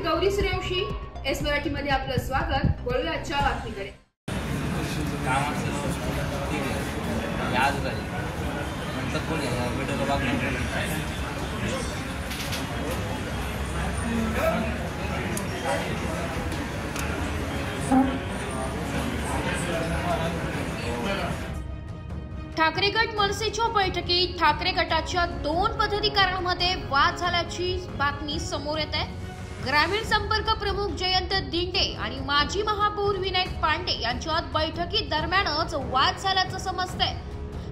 Gauri Suryavanshi, S Marathi मध्ये आपलं स्वागत। वळूया आजच्या बातमीकडे। ठाकरे गट मनसेच्या बैठकीत ठाकरे गटाच्या 2 पदाधिकाऱ्यांमध्ये वाद झाल्याची बातमी समोर येत आहे। ग्रामीण संपर्क प्रमुख जयंत दिंडे आणि माजी महापौर विनायक पांडे यांच्यात बैठकी दरम्यानच वाद झाल्याचं समजतंय।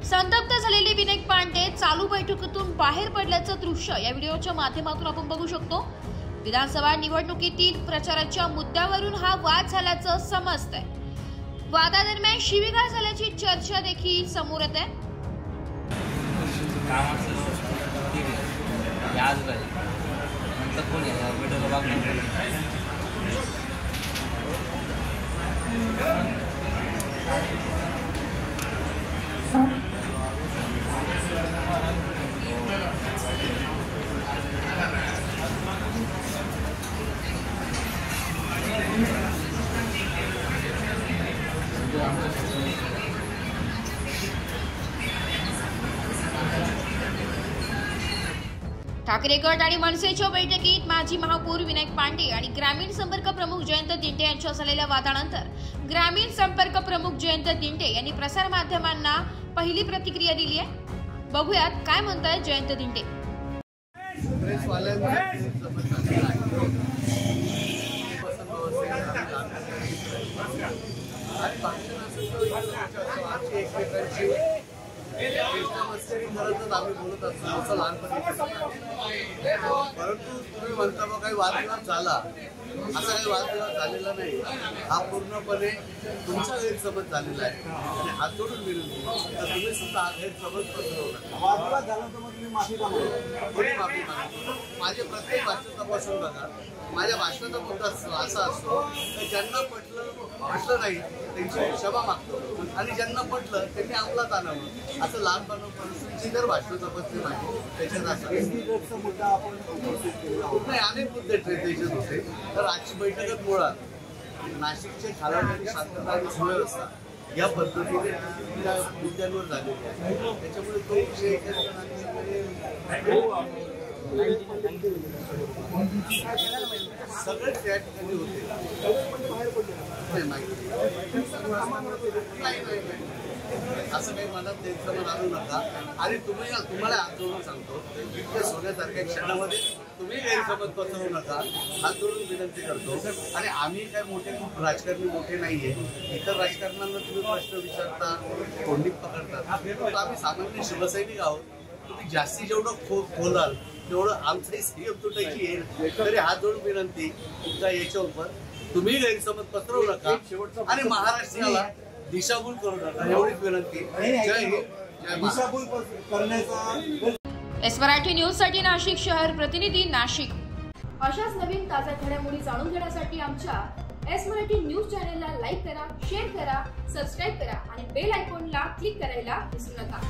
संतप्त झालेले विनायक पांडे चालू बैठकीतून बाहेर पडल्याचं दृश्य या व्हिडिओच्या माध्यमातून आपण बघू शकतो। विधानसभा निवडणुकीतील प्रचाराच्या मुद्द्यावरून हा वाद झाल्याचं समजतंय। वादादरम्यान शिवीगाळ झाल्याची चर्चा देखील समोर येत आहे। ठाकरे गट आणि मनसेच्या बैठकीत माजी महापौर विनायक पांडे आणि ग्रामीण संपर्क प्रमुख जयंत दिंडे यांच्यात झालेल्या वादानंतर ग्रामीण संपर्क प्रमुख जयंत दिंडे यांनी प्रसार माध्यमांना पहिली प्रतिक्रिया दिली आहे। बघूयात काय म्हणतायत जयंत दिंडे। आम्ही बोलत असतो परंतु तुम्ही म्हणता मग काही वादविवाद झाला, असा काही वादविवाद झालेला नाही। हा पूर्णपणे तुमचा गैरसमज झालेला आहे आणि हात जोडून विनंती तर तुम्ही सुद्धा हा गैरसमज पसरवला। वादविवाद झाला तर मग तुम्ही माफी मागतो। माझे प्रत्येक भाषण तपासून बघा। माझ्या भाषणाचा मुद्दा असा असतो की ज्यांना पटलं नाही त्यांची क्षमा मागतो आणि ज्यांना पटलं त्यांनी अंमलात आणावं, असं लहानपणापासूनची जर भाषण तपासली नाही त्याच्यात असं मुद्दा आपण नाही। अनेक मुद्दे त्याच्यात होते। तर आजची बैठकच मुळात नाशिकचे खालावण्याची शांतता आणि सुव्यवस्था या पद्धतीने त्या मुद्द्यांवर झालेली आहे। त्याच्यामुळे तो विषय सगळे त्या ठिकाणी होते। असं काही मनात गैरसमज आणू नका आणि तुम्हाला हात जोडून सांगतो इतक्या सोन्यासारख्या क्षणामध्ये तुम्ही गैरसमज पसरवू नका, हात जोडून विनंती करतो। आणि आम्ही काय मोठे खूप राजकारणी मोठे नाहीये। इतर राजकारण्यांना तुम्ही प्रश्न विचारता, कोंडीत पकडतात, तर आम्ही सामान्य शिवसैनिक आहोत। तुम्ही जास्ती जेवढं खोलाल तेवढं आमचंही सीएम तुटायची येईल। तरी हात जोडून विनंती तुमच्या याच्यावर तुम्ही गैरसमज पसरवू नका आणि महाराष्ट्राला दिशाभूल करू नका, एवढीच विनंती। जय हिंद, जय महाराष्ट्र। एस मराठी न्यूज साठी नाशिक शहर प्रतिनिधी नाशिक। अशाच नवीन ताज्या घडामोडी जाणून घेण्यासाठी आमच्या एस मराठी न्यूज चॅनलला लाईक करा, शेअर करा, सबस्क्राईब करा आणि बेल आयकॉनला क्लिक करायला विसरू नका।